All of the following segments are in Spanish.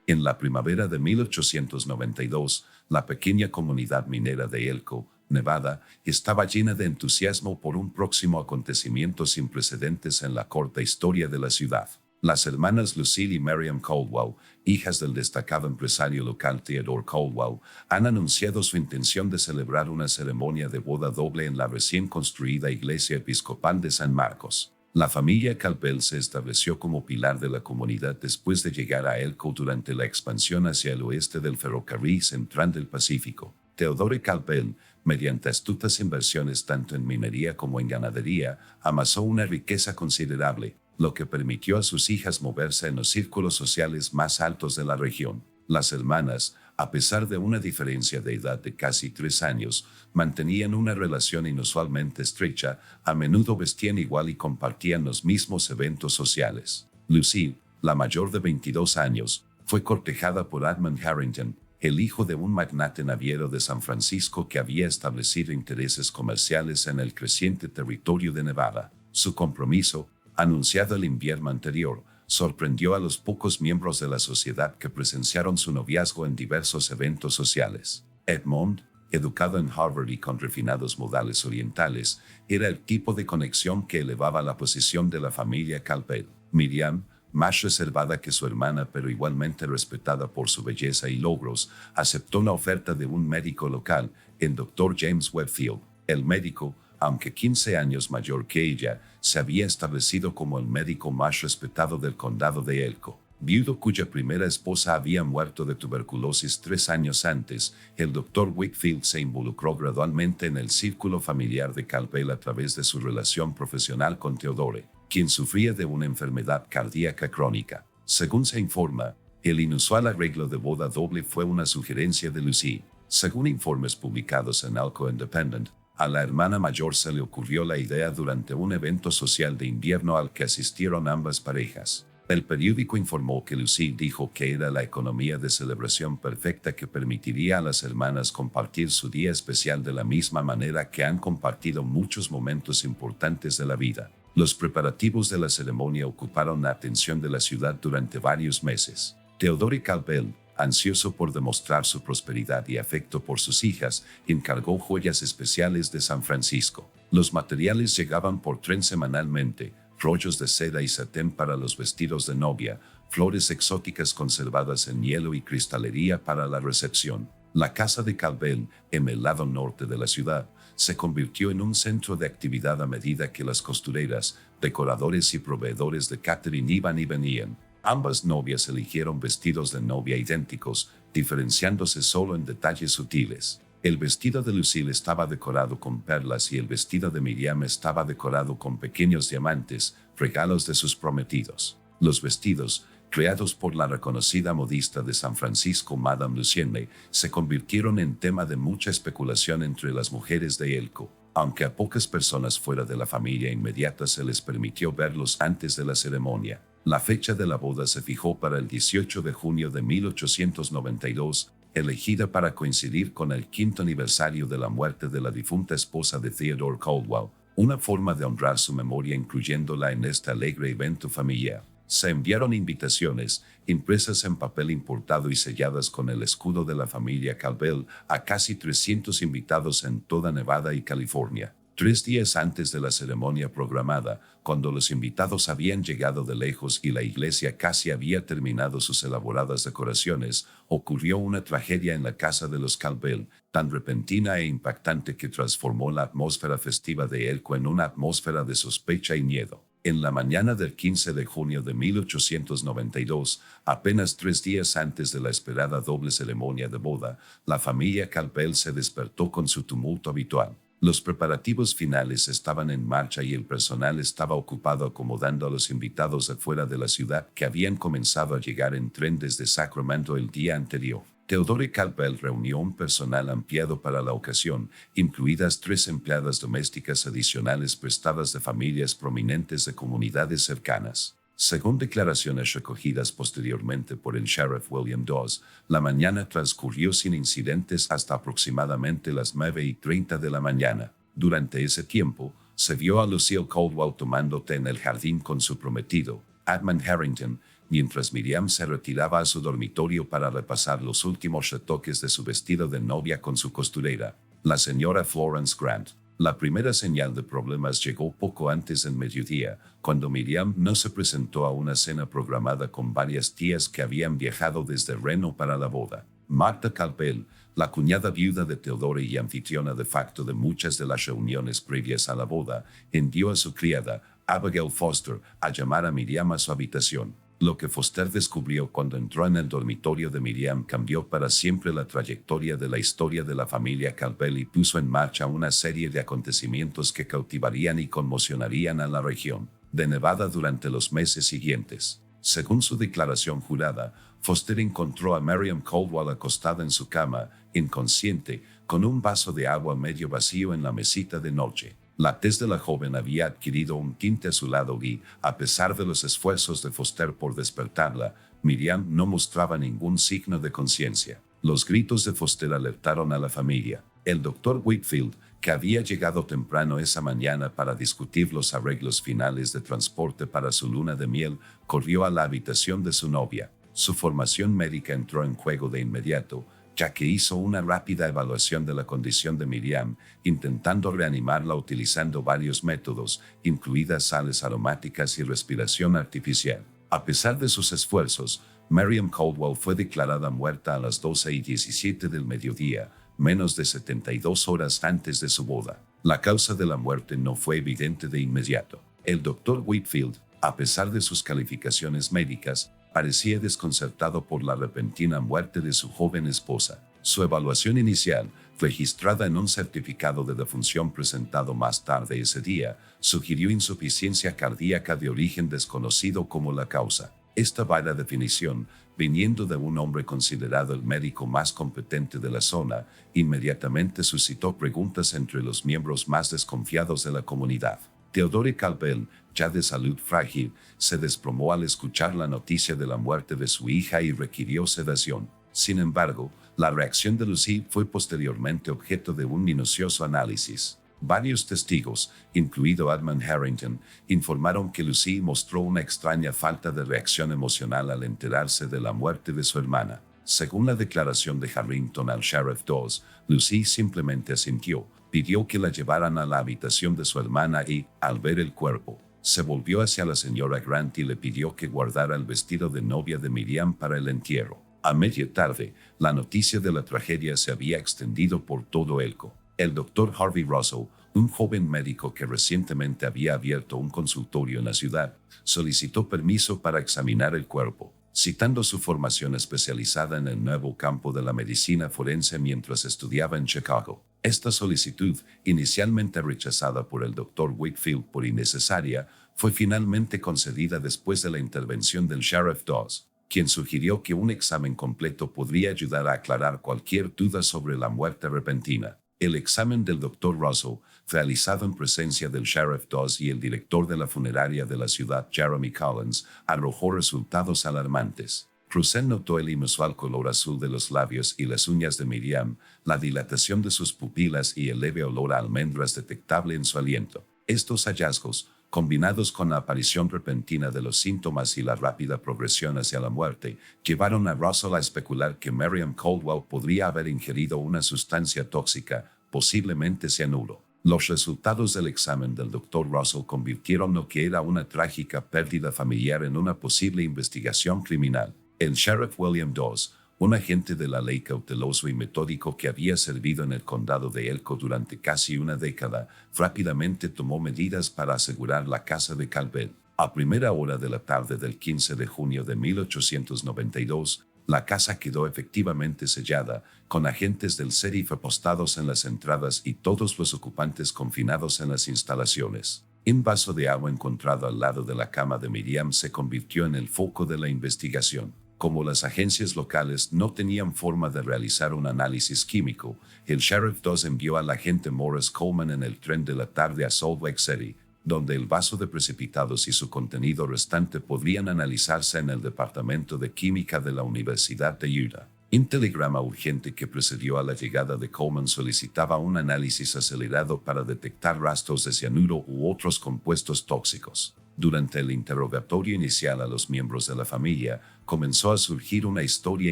En la primavera de 1892, la pequeña comunidad minera de Elko, Nevada, estaba llena de entusiasmo por un próximo acontecimiento sin precedentes en la corta historia de la ciudad. Las hermanas Lucille y Miriam Caldwell, hijas del destacado empresario local Theodore Caldwell, han anunciado su intención de celebrar una ceremonia de boda doble en la recién construida iglesia episcopal de San Marcos. La familia Caldwell se estableció como pilar de la comunidad después de llegar a Elko durante la expansión hacia el oeste del ferrocarril central del Pacífico. Theodore Caldwell, mediante astutas inversiones tanto en minería como en ganadería, amasó una riqueza considerable, lo que permitió a sus hijas moverse en los círculos sociales más altos de la región. Las hermanas, a pesar de una diferencia de edad de casi 3 años, mantenían una relación inusualmente estrecha, a menudo vestían igual y compartían los mismos eventos sociales. Lucille, la mayor de 22 años, fue cortejada por Edmund Harrington, el hijo de un magnate naviero de San Francisco que había establecido intereses comerciales en el creciente territorio de Nevada. Su compromiso, anunciado el invierno anterior, sorprendió a los pocos miembros de la sociedad que presenciaron su noviazgo en diversos eventos sociales. Edmund, educado en Harvard y con refinados modales orientales, era el tipo de conexión que elevaba la posición de la familia Caldwell. Miriam, más reservada que su hermana pero igualmente respetada por su belleza y logros, aceptó la oferta de un médico local, el Dr. James Webfield. El médico, aunque 15 años mayor que ella, se había establecido como el médico más respetado del condado de Elko. Viudo cuya primera esposa había muerto de tuberculosis 3 años antes, el Dr. Wakefield se involucró gradualmente en el círculo familiar de Caldwell a través de su relación profesional con Theodore, quien sufría de una enfermedad cardíaca crónica. Según se informa, el inusual arreglo de boda doble fue una sugerencia de Lucille. Según informes publicados en Elko Independent, a la hermana mayor se le ocurrió la idea durante un evento social de invierno al que asistieron ambas parejas. El periódico informó que Lucille dijo que era la economía de celebración perfecta que permitiría a las hermanas compartir su día especial de la misma manera que han compartido muchos momentos importantes de la vida. Los preparativos de la ceremonia ocuparon la atención de la ciudad durante varios meses. Theodore Caldwell, ansioso por demostrar su prosperidad y afecto por sus hijas, encargó joyas especiales de San Francisco. Los materiales llegaban por tren semanalmente, rollos de seda y satén para los vestidos de novia, flores exóticas conservadas en hielo y cristalería para la recepción. La casa de Caldwell, en el lado norte de la ciudad, se convirtió en un centro de actividad a medida que las costureras, decoradores y proveedores de catering iban y venían. Ambas novias eligieron vestidos de novia idénticos, diferenciándose solo en detalles sutiles. El vestido de Lucille estaba decorado con perlas y el vestido de Miriam estaba decorado con pequeños diamantes, regalos de sus prometidos. Los vestidos, creados por la reconocida modista de San Francisco Madame Lucienne, se convirtieron en tema de mucha especulación entre las mujeres de Elko. Aunque a pocas personas fuera de la familia inmediata se les permitió verlos antes de la ceremonia. La fecha de la boda se fijó para el 18 de junio de 1892, elegida para coincidir con el 5º aniversario de la muerte de la difunta esposa de Theodore Caldwell, una forma de honrar su memoria incluyéndola en este alegre evento familiar. Se enviaron invitaciones, impresas en papel importado y selladas con el escudo de la familia Caldwell, a casi 300 invitados en toda Nevada y California. 3 días antes de la ceremonia programada, cuando los invitados habían llegado de lejos y la iglesia casi había terminado sus elaboradas decoraciones, ocurrió una tragedia en la casa de los Caldwell, tan repentina e impactante que transformó la atmósfera festiva de Elko en una atmósfera de sospecha y miedo. En la mañana del 15 de junio de 1892, apenas 3 días antes de la esperada doble ceremonia de boda, la familia Caldwell se despertó con su tumulto habitual. Los preparativos finales estaban en marcha y el personal estaba ocupado acomodando a los invitados afuera de la ciudad que habían comenzado a llegar en tren desde Sacramento el día anterior. Theodore Caldwell reunió un personal ampliado para la ocasión, incluidas 3 empleadas domésticas adicionales prestadas de familias prominentes de comunidades cercanas. Según declaraciones recogidas posteriormente por el sheriff William Dawes, la mañana transcurrió sin incidentes hasta aproximadamente las 9:30 de la mañana. Durante ese tiempo, se vio a Lucille Caldwell tomando té en el jardín con su prometido, Edmund Harrington, Mientras Miriam se retiraba a su dormitorio para repasar los últimos retoques de su vestido de novia con su costurera, la señora Florence Grant. La primera señal de problemas llegó poco antes del mediodía, cuando Miriam no se presentó a una cena programada con varias tías que habían viajado desde Reno para la boda. Martha Calpel, la cuñada viuda de Theodore y anfitriona de facto de muchas de las reuniones previas a la boda, envió a su criada, Abigail Foster, a llamar a Miriam a su habitación. Lo que Foster descubrió cuando entró en el dormitorio de Miriam cambió para siempre la trayectoria de la historia de la familia Calpel y puso en marcha una serie de acontecimientos que cautivarían y conmocionarían a la región de Nevada durante los meses siguientes. Según su declaración jurada, Foster encontró a Miriam Caldwell acostada en su cama, inconsciente, con un vaso de agua medio vacío en la mesita de noche. La tez de la joven había adquirido un tinte azulado y, a pesar de los esfuerzos de Foster por despertarla, Miriam no mostraba ningún signo de conciencia. Los gritos de Foster alertaron a la familia. El doctor Whitfield, que había llegado temprano esa mañana para discutir los arreglos finales de transporte para su luna de miel, corrió a la habitación de su novia. Su formación médica entró en juego de inmediato, ya que hizo una rápida evaluación de la condición de Miriam, intentando reanimarla utilizando varios métodos, incluidas sales aromáticas y respiración artificial. A pesar de sus esfuerzos, Miriam Caldwell fue declarada muerta a las 12:17 del mediodía, menos de 72 horas antes de su boda. La causa de la muerte no fue evidente de inmediato. El doctor Whitfield, a pesar de sus calificaciones médicas, parecía desconcertado por la repentina muerte de su joven esposa. Su evaluación inicial, registrada en un certificado de defunción presentado más tarde ese día, sugirió insuficiencia cardíaca de origen desconocido como la causa. Esta vaga definición, viniendo de un hombre considerado el médico más competente de la zona, inmediatamente suscitó preguntas entre los miembros más desconfiados de la comunidad. Theodore Calpel, ya de salud frágil, se desplomó al escuchar la noticia de la muerte de su hija y requirió sedación. Sin embargo, la reacción de Lucy fue posteriormente objeto de un minucioso análisis. Varios testigos, incluido Edmund Harrington, informaron que Lucy mostró una extraña falta de reacción emocional al enterarse de la muerte de su hermana. Según la declaración de Harrington al Sheriff Dawes, Lucy simplemente asintió, pidió que la llevaran a la habitación de su hermana y, al ver el cuerpo, se volvió hacia la señora Grant y le pidió que guardara el vestido de novia de Miriam para el entierro. A media tarde, la noticia de la tragedia se había extendido por todo Elko. El doctor Harvey Russell, un joven médico que recientemente había abierto un consultorio en la ciudad, solicitó permiso para examinar el cuerpo, citando su formación especializada en el nuevo campo de la medicina forense mientras estudiaba en Chicago. Esta solicitud, inicialmente rechazada por el doctor Whitfield por innecesaria, fue finalmente concedida después de la intervención del Sheriff Dawes, quien sugirió que un examen completo podría ayudar a aclarar cualquier duda sobre la muerte repentina. El examen del Dr. Russell, realizado en presencia del Sheriff Dawes y el director de la funeraria de la ciudad, Jeremy Collins, arrojó resultados alarmantes. Russell notó el inusual color azul de los labios y las uñas de Miriam, la dilatación de sus pupilas y el leve olor a almendras detectable en su aliento. Estos hallazgos, combinados con la aparición repentina de los síntomas y la rápida progresión hacia la muerte, llevaron a Russell a especular que Miriam Caldwell podría haber ingerido una sustancia tóxica, posiblemente cianuro. Los resultados del examen del Dr. Russell convirtieron lo que era una trágica pérdida familiar en una posible investigación criminal. El Sheriff William Dawes, un agente de la ley cauteloso y metódico que había servido en el condado de Elko durante casi una década, rápidamente tomó medidas para asegurar la casa de Calpel. A primera hora de la tarde del 15 de junio de 1892, la casa quedó efectivamente sellada, con agentes del sheriff apostados en las entradas y todos los ocupantes confinados en las instalaciones. Un vaso de agua encontrado al lado de la cama de Miriam se convirtió en el foco de la investigación. Como las agencias locales no tenían forma de realizar un análisis químico, el Sheriff Dawes envió al agente Morris Coleman en el tren de la tarde a Salt Lake City, donde el vaso de precipitados y su contenido restante podrían analizarse en el Departamento de Química de la Universidad de Utah. Un telegrama urgente que precedió a la llegada de Coleman solicitaba un análisis acelerado para detectar rastros de cianuro u otros compuestos tóxicos. Durante el interrogatorio inicial a los miembros de la familia, comenzó a surgir una historia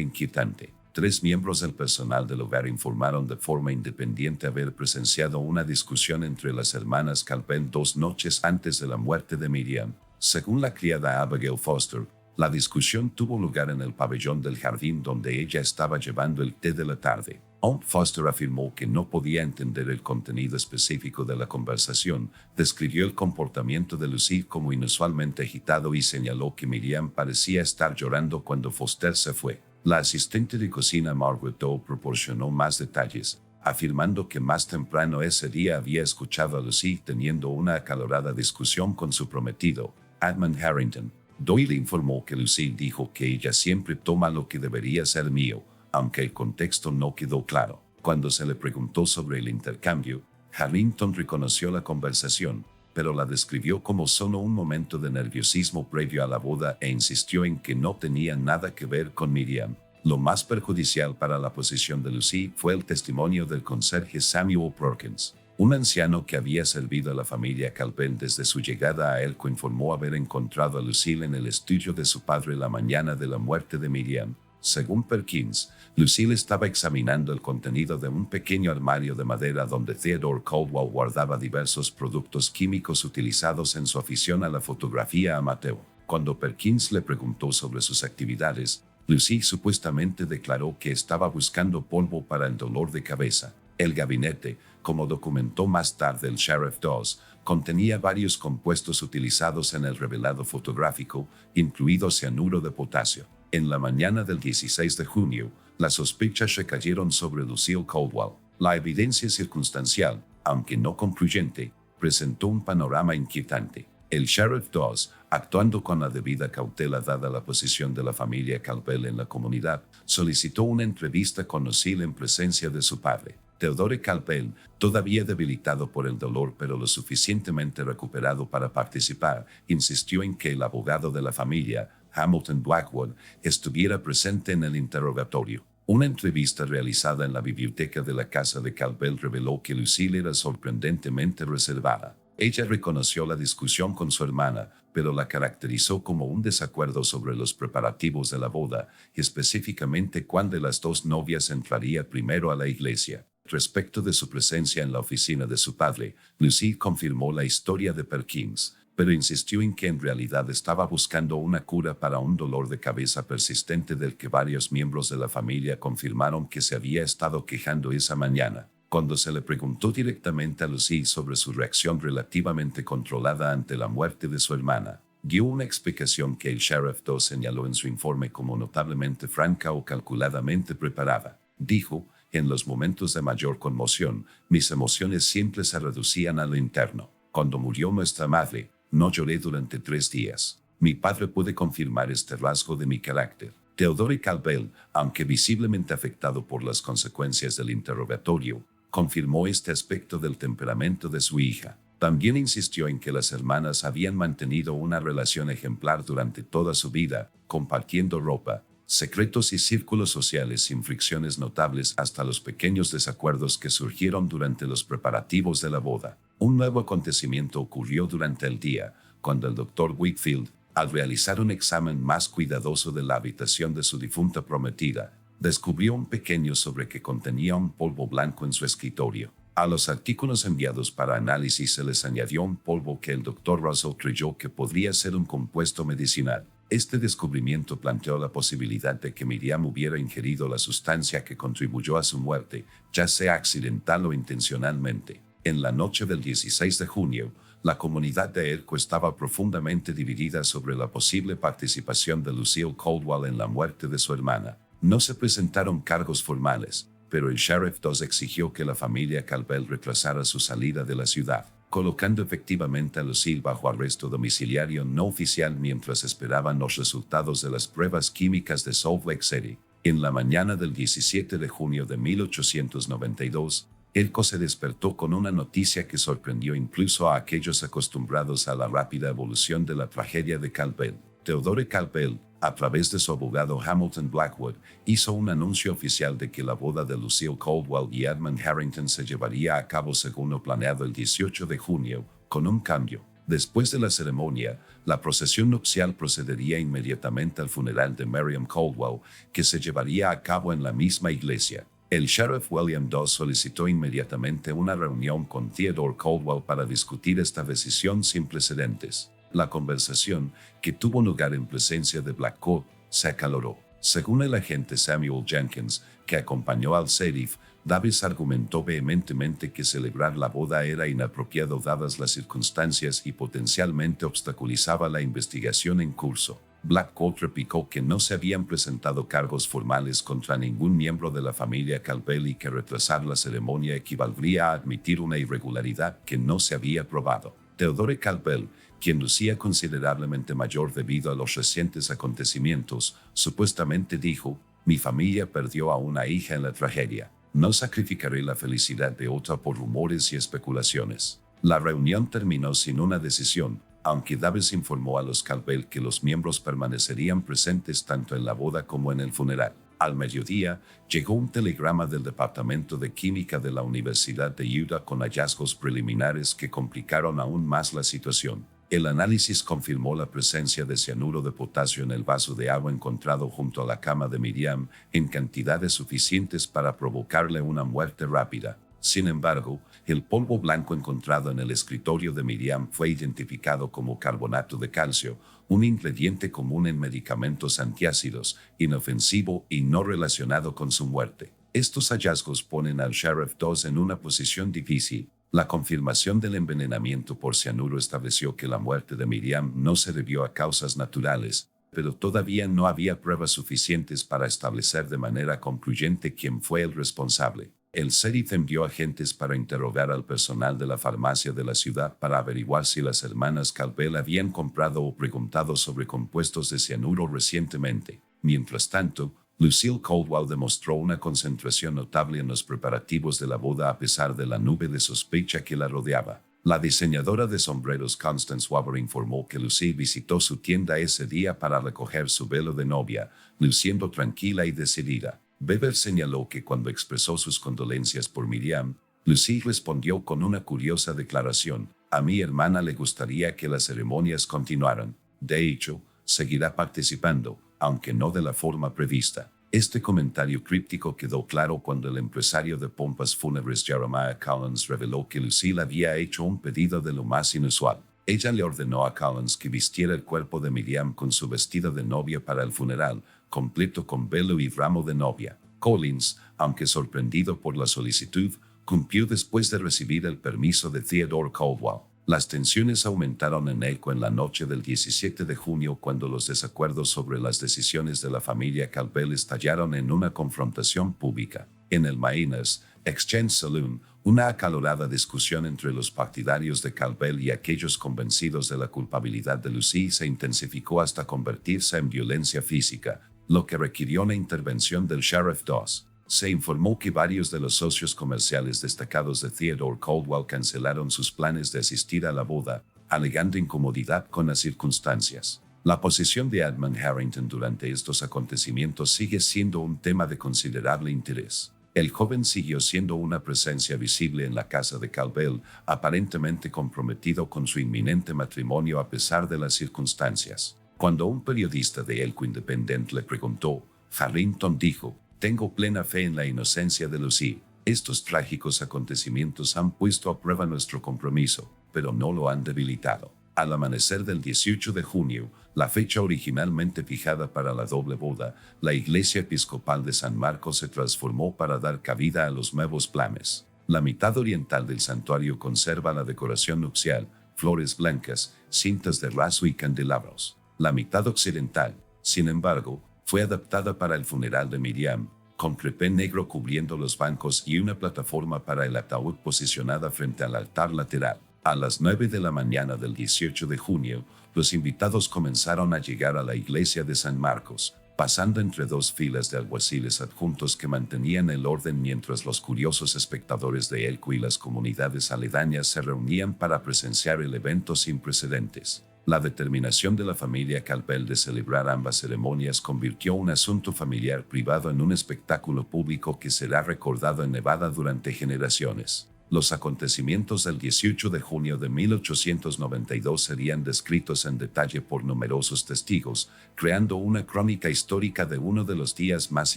inquietante. 3 miembros del personal del hogar informaron de forma independiente haber presenciado una discusión entre las hermanas Campbell 2 noches antes de la muerte de Miriam. Según la criada Abigail Foster, la discusión tuvo lugar en el pabellón del jardín donde ella estaba llevando el té de la tarde. Foster afirmó que no podía entender el contenido específico de la conversación, describió el comportamiento de Lucille como inusualmente agitado y señaló que Miriam parecía estar llorando cuando Foster se fue. La asistente de cocina Margaret Doe proporcionó más detalles, afirmando que más temprano ese día había escuchado a Lucille teniendo una acalorada discusión con su prometido, Edmund Harrington. Doyle informó que Lucille dijo que ella siempre toma lo que debería ser mío, aunque el contexto no quedó claro. Cuando se le preguntó sobre el intercambio, Harrington reconoció la conversación, pero la describió como solo un momento de nerviosismo previo a la boda e insistió en que no tenía nada que ver con Miriam. Lo más perjudicial para la posición de Lucille fue el testimonio del conserje Samuel Perkins. Un anciano que había servido a la familia Campbell desde su llegada a Elko informó haber encontrado a Lucille en el estudio de su padre la mañana de la muerte de Miriam. Según Perkins, Lucille estaba examinando el contenido de un pequeño armario de madera donde Theodore Caldwell guardaba diversos productos químicos utilizados en su afición a la fotografía amateur. Cuando Perkins le preguntó sobre sus actividades, Lucille supuestamente declaró que estaba buscando polvo para el dolor de cabeza. El gabinete, como documentó más tarde el Sheriff Dawes, contenía varios compuestos utilizados en el revelado fotográfico, incluido cianuro de potasio. En la mañana del 16 de junio, las sospechas recayeron sobre Lucille Caldwell. La evidencia circunstancial, aunque no concluyente, presentó un panorama inquietante. El Sheriff Dawes, actuando con la debida cautela dada la posición de la familia Campbell en la comunidad, solicitó una entrevista con Lucille en presencia de su padre. Theodore Campbell, todavía debilitado por el dolor pero lo suficientemente recuperado para participar, insistió en que el abogado de la familia, Hamilton Blackwood, estuviera presente en el interrogatorio. Una entrevista realizada en la biblioteca de la casa de Campbell reveló que Lucille era sorprendentemente reservada. Ella reconoció la discusión con su hermana, pero la caracterizó como un desacuerdo sobre los preparativos de la boda, y específicamente cuándo las dos novias entrarían primero a la iglesia. Respecto de su presencia en la oficina de su padre, Lucille confirmó la historia de Perkins, pero insistió en que en realidad estaba buscando una cura para un dolor de cabeza persistente del que varios miembros de la familia confirmaron que se había estado quejando esa mañana. Cuando se le preguntó directamente a Lucille sobre su reacción relativamente controlada ante la muerte de su hermana, dio una explicación que el Sheriff Doe señaló en su informe como notablemente franca o calculadamente preparada. Dijo: en los momentos de mayor conmoción, mis emociones siempre se reducían a lo interno. Cuando murió nuestra madre, no lloré durante 3 días. Mi padre puede confirmar este rasgo de mi carácter. Theodore Campbell, aunque visiblemente afectado por las consecuencias del interrogatorio, confirmó este aspecto del temperamento de su hija. También insistió en que las hermanas habían mantenido una relación ejemplar durante toda su vida, compartiendo ropa, secretos y círculos sociales sin fricciones notables hasta los pequeños desacuerdos que surgieron durante los preparativos de la boda. Un nuevo acontecimiento ocurrió durante el día, cuando el Dr. Whitfield, al realizar un examen más cuidadoso de la habitación de su difunta prometida, descubrió un pequeño sobre que contenía un polvo blanco en su escritorio. A los artículos enviados para análisis se les añadió un polvo que el Dr. Russell creyó que podría ser un compuesto medicinal. Este descubrimiento planteó la posibilidad de que Miriam hubiera ingerido la sustancia que contribuyó a su muerte, ya sea accidental o intencionalmente. En la noche del 16 de junio, la comunidad de Elko estaba profundamente dividida sobre la posible participación de Lucille Caldwell en la muerte de su hermana. No se presentaron cargos formales, pero el Sheriff Dawes exigió que la familia Campbell retrasara su salida de la ciudad, colocando efectivamente a Lucille bajo arresto domiciliario no oficial mientras esperaban los resultados de las pruebas químicas de Salt Lake City. En la mañana del 17 de junio de 1892, Elko se despertó con una noticia que sorprendió incluso a aquellos acostumbrados a la rápida evolución de la tragedia de Campbell. Theodore Campbell, a través de su abogado Hamilton Blackwood, hizo un anuncio oficial de que la boda de Lucille Caldwell y Edmund Harrington se llevaría a cabo según lo planeado el 18 de junio, con un cambio. Después de la ceremonia, la procesión nupcial procedería inmediatamente al funeral de Miriam Caldwell, que se llevaría a cabo en la misma iglesia. El sheriff William Doss solicitó inmediatamente una reunión con Theodore Caldwell para discutir esta decisión sin precedentes. La conversación, que tuvo lugar en presencia de Black Coat, se acaloró. Según el agente Samuel Jenkins, que acompañó al sheriff, Davis argumentó vehementemente que celebrar la boda era inapropiado dadas las circunstancias y potencialmente obstaculizaba la investigación en curso. Black Coat replicó que no se habían presentado cargos formales contra ningún miembro de la familia Caldwell y que retrasar la ceremonia equivaldría a admitir una irregularidad que no se había probado. Theodore Caldwell, quien lucía considerablemente mayor debido a los recientes acontecimientos, supuestamente dijo: «Mi familia perdió a una hija en la tragedia. No sacrificaré la felicidad de otra por rumores y especulaciones». La reunión terminó sin una decisión, aunque Davis informó a los Caldwell que los miembros permanecerían presentes tanto en la boda como en el funeral. Al mediodía, llegó un telegrama del Departamento de Química de la Universidad de Utah con hallazgos preliminares que complicaron aún más la situación. El análisis confirmó la presencia de cianuro de potasio en el vaso de agua encontrado junto a la cama de Miriam en cantidades suficientes para provocarle una muerte rápida. Sin embargo, el polvo blanco encontrado en el escritorio de Miriam fue identificado como carbonato de calcio, un ingrediente común en medicamentos antiácidos, inofensivo y no relacionado con su muerte. Estos hallazgos ponen al Sheriff Doss en una posición difícil. La confirmación del envenenamiento por cianuro estableció que la muerte de Miriam no se debió a causas naturales, pero todavía no había pruebas suficientes para establecer de manera concluyente quién fue el responsable. El sheriff envió agentes para interrogar al personal de la farmacia de la ciudad para averiguar si las hermanas Caldwell habían comprado o preguntado sobre compuestos de cianuro recientemente. Mientras tanto, Lucille Caldwell demostró una concentración notable en los preparativos de la boda a pesar de la nube de sospecha que la rodeaba. La diseñadora de sombreros Constance Waver informó que Lucille visitó su tienda ese día para recoger su velo de novia, luciendo tranquila y decidida. Weber señaló que cuando expresó sus condolencias por Miriam, Lucille respondió con una curiosa declaración: «A mi hermana le gustaría que las ceremonias continuaran. De hecho, seguirá participando, aunque no de la forma prevista». Este comentario críptico quedó claro cuando el empresario de pompas fúnebres Jeremiah Collins reveló que Lucille había hecho un pedido de lo más inusual. Ella le ordenó a Collins que vistiera el cuerpo de Miriam con su vestido de novia para el funeral, completo con velo y ramo de novia. Collins, aunque sorprendido por la solicitud, cumplió después de recibir el permiso de Theodore Caldwell. Las tensiones aumentaron en Elko en la noche del 17 de junio cuando los desacuerdos sobre las decisiones de la familia Caldwell estallaron en una confrontación pública. En el Maina's Exchange Saloon, una acalorada discusión entre los partidarios de Caldwell y aquellos convencidos de la culpabilidad de Lucille se intensificó hasta convertirse en violencia física, lo que requirió la intervención del Sheriff Doss. Se informó que varios de los socios comerciales destacados de Theodore Caldwell cancelaron sus planes de asistir a la boda, alegando incomodidad con las circunstancias. La posición de Edmund Harrington durante estos acontecimientos sigue siendo un tema de considerable interés. El joven siguió siendo una presencia visible en la casa de Caldwell, aparentemente comprometido con su inminente matrimonio a pesar de las circunstancias. Cuando un periodista de Elko Independent le preguntó, Harrington dijo: «Tengo plena fe en la inocencia de Lucille. Estos trágicos acontecimientos han puesto a prueba nuestro compromiso, pero no lo han debilitado». Al amanecer del 18 de junio, la fecha originalmente fijada para la doble boda, la iglesia episcopal de San Marcos se transformó para dar cabida a los nuevos planes. La mitad oriental del santuario conserva la decoración nupcial, flores blancas, cintas de raso y candelabros. La mitad occidental, sin embargo, fue adaptada para el funeral de Miriam, con crepé negro cubriendo los bancos y una plataforma para el ataúd posicionada frente al altar lateral. A las 9 de la mañana del 18 de junio, los invitados comenzaron a llegar a la iglesia de San Marcos, pasando entre dos filas de alguaciles adjuntos que mantenían el orden mientras los curiosos espectadores de Elko y las comunidades aledañas se reunían para presenciar el evento sin precedentes. La determinación de la familia Caldwell de celebrar ambas ceremonias convirtió un asunto familiar privado en un espectáculo público que será recordado en Nevada durante generaciones. Los acontecimientos del 18 de junio de 1892 serían descritos en detalle por numerosos testigos, creando una crónica histórica de uno de los días más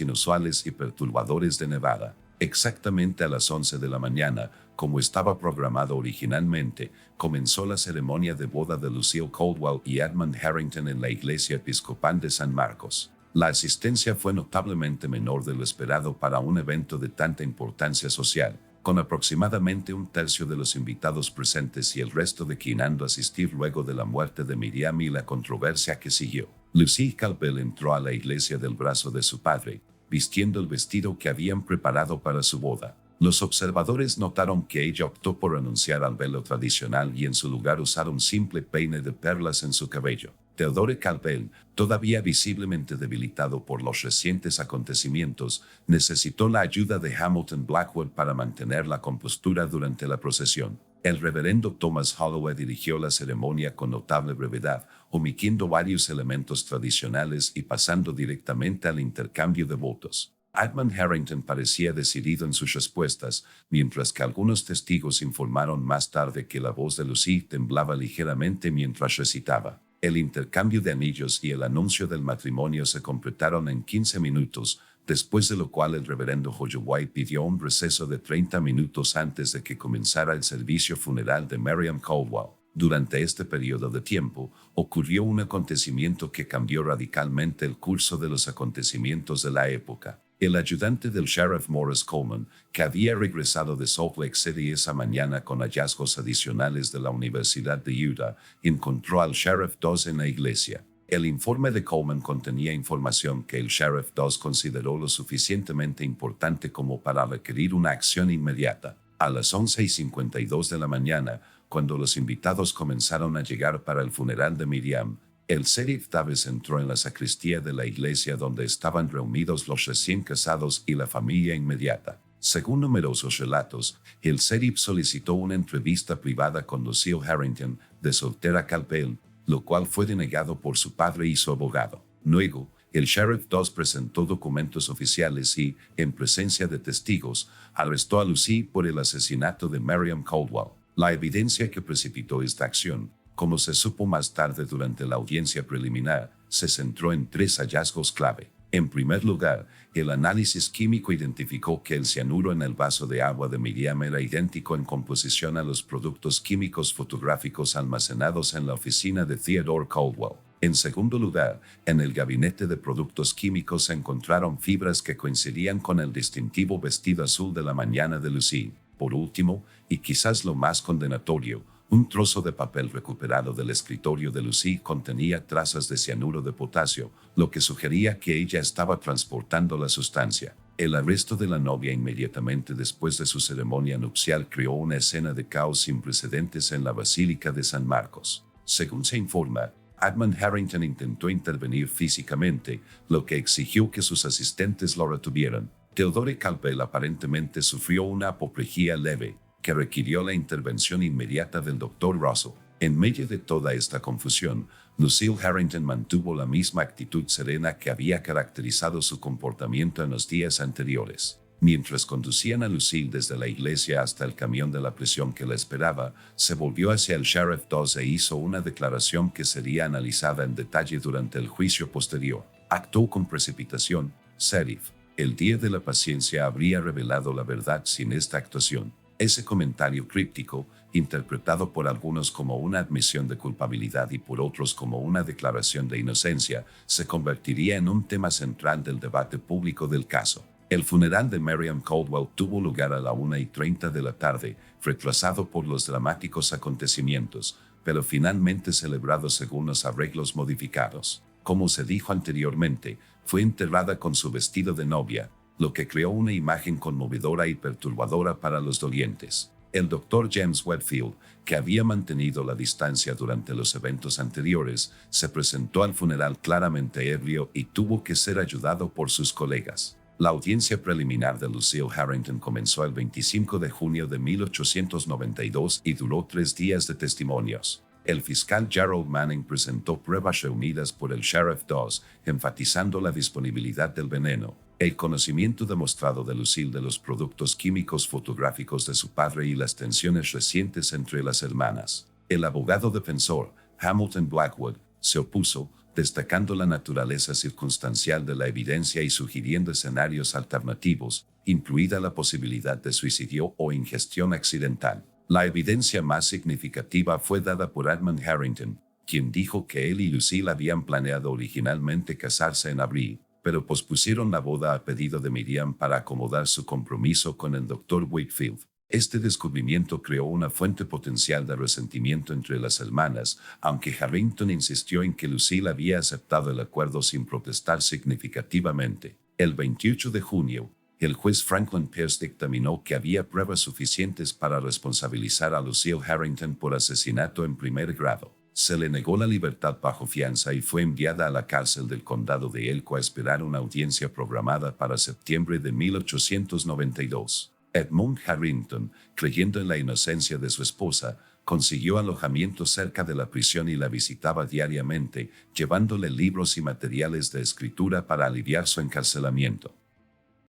inusuales y perturbadores de Nevada. Exactamente a las 11 de la mañana, como estaba programado originalmente, comenzó la ceremonia de boda de Lucille Caldwell y Edmund Harrington en la iglesia episcopal de San Marcos. La asistencia fue notablemente menor de lo esperado para un evento de tanta importancia social, con aproximadamente un tercio de los invitados presentes y el resto declinando asistir luego de la muerte de Miriam y la controversia que siguió. Lucille Caldwell entró a la iglesia del brazo de su padre, vistiendo el vestido que habían preparado para su boda. Los observadores notaron que ella optó por renunciar al velo tradicional y en su lugar usar un simple peine de perlas en su cabello. Theodore Caldwell, todavía visiblemente debilitado por los recientes acontecimientos, necesitó la ayuda de Hamilton Blackwood para mantener la compostura durante la procesión. El reverendo Thomas Holloway dirigió la ceremonia con notable brevedad, omitiendo varios elementos tradicionales y pasando directamente al intercambio de votos. Edmund Harrington parecía decidido en sus respuestas, mientras que algunos testigos informaron más tarde que la voz de Lucille temblaba ligeramente mientras recitaba. El intercambio de anillos y el anuncio del matrimonio se completaron en 15 minutos, después de lo cual el reverendo Holloway pidió un receso de 30 minutos antes de que comenzara el servicio funeral de Miriam Caldwell. Durante este periodo de tiempo, ocurrió un acontecimiento que cambió radicalmente el curso de los acontecimientos de la época. El ayudante del sheriff Morris Coleman, que había regresado de Salt Lake City esa mañana con hallazgos adicionales de la Universidad de Utah, encontró al Sheriff Dawes en la iglesia. El informe de Coleman contenía información que el Sheriff Dawes consideró lo suficientemente importante como para requerir una acción inmediata. A las 11:52 de la mañana, cuando los invitados comenzaron a llegar para el funeral de Miriam, el sheriff Davis entró en la sacristía de la iglesia donde estaban reunidos los recién casados y la familia inmediata. Según numerosos relatos, el sheriff solicitó una entrevista privada con Lucille Harrington, de soltera Caldwell, lo cual fue denegado por su padre y su abogado. Luego, el sheriff Dawes presentó documentos oficiales y, en presencia de testigos, arrestó a Lucille por el asesinato de Miriam Caldwell. La evidencia que precipitó esta acción, como se supo más tarde durante la audiencia preliminar, se centró en 3 hallazgos clave. En primer lugar, el análisis químico identificó que el cianuro en el vaso de agua de Miriam era idéntico en composición a los productos químicos fotográficos almacenados en la oficina de Theodore Caldwell. En segundo lugar, en el gabinete de productos químicos se encontraron fibras que coincidían con el distintivo vestido azul de la mañana de Lucille. Por último, y quizás lo más condenatorio, un trozo de papel recuperado del escritorio de Lucille contenía trazas de cianuro de potasio, lo que sugería que ella estaba transportando la sustancia. El arresto de la novia inmediatamente después de su ceremonia nupcial creó una escena de caos sin precedentes en la Basílica de San Marcos. Según se informa, Edmund Harrington intentó intervenir físicamente, lo que exigió que sus asistentes lo retuvieran. Theodore Caldwell aparentemente sufrió una apoplejía leve, que requirió la intervención inmediata del Dr. Russell. En medio de toda esta confusión, Lucille Harrington mantuvo la misma actitud serena que había caracterizado su comportamiento en los días anteriores. Mientras conducían a Lucille desde la iglesia hasta el camión de la prisión que la esperaba, se volvió hacia el Sheriff Dawes e hizo una declaración que sería analizada en detalle durante el juicio posterior. Actuó con precipitación, Sheriff. El día de la paciencia habría revelado la verdad sin esta actuación. Ese comentario críptico, interpretado por algunos como una admisión de culpabilidad y por otros como una declaración de inocencia, se convertiría en un tema central del debate público del caso. El funeral de Miriam Caldwell tuvo lugar a la 1:30 de la tarde, retrasado por los dramáticos acontecimientos, pero finalmente celebrado según los arreglos modificados. Como se dijo anteriormente, fue enterrada con su vestido de novia, lo que creó una imagen conmovedora y perturbadora para los dolientes. El Dr. James Whitfield, que había mantenido la distancia durante los eventos anteriores, se presentó al funeral claramente ebrio y tuvo que ser ayudado por sus colegas. La audiencia preliminar de Lucille Harrington comenzó el 25 de junio de 1892 y duró 3 días de testimonios. El fiscal Gerald Manning presentó pruebas reunidas por el Sheriff Dawes, enfatizando la disponibilidad del veneno. El conocimiento demostrado de Lucille de los productos químicos fotográficos de su padre y las tensiones recientes entre las hermanas. El abogado defensor, Hamilton Blackwood, se opuso, destacando la naturaleza circunstancial de la evidencia y sugiriendo escenarios alternativos, incluida la posibilidad de suicidio o ingestión accidental. La evidencia más significativa fue dada por Edmund Harrington, quien dijo que él y Lucille habían planeado originalmente casarse en abril, pero pospusieron la boda a pedido de Miriam para acomodar su compromiso con el Dr. Wakefield. Este descubrimiento creó una fuente potencial de resentimiento entre las hermanas, aunque Harrington insistió en que Lucille había aceptado el acuerdo sin protestar significativamente. El 28 de junio, el juez Franklin Pierce dictaminó que había pruebas suficientes para responsabilizar a Lucille Harrington por asesinato en primer grado. Se le negó la libertad bajo fianza y fue enviada a la cárcel del condado de Elko a esperar una audiencia programada para septiembre de 1892. Edmund Harrington, creyendo en la inocencia de su esposa, consiguió alojamiento cerca de la prisión y la visitaba diariamente, llevándole libros y materiales de escritura para aliviar su encarcelamiento.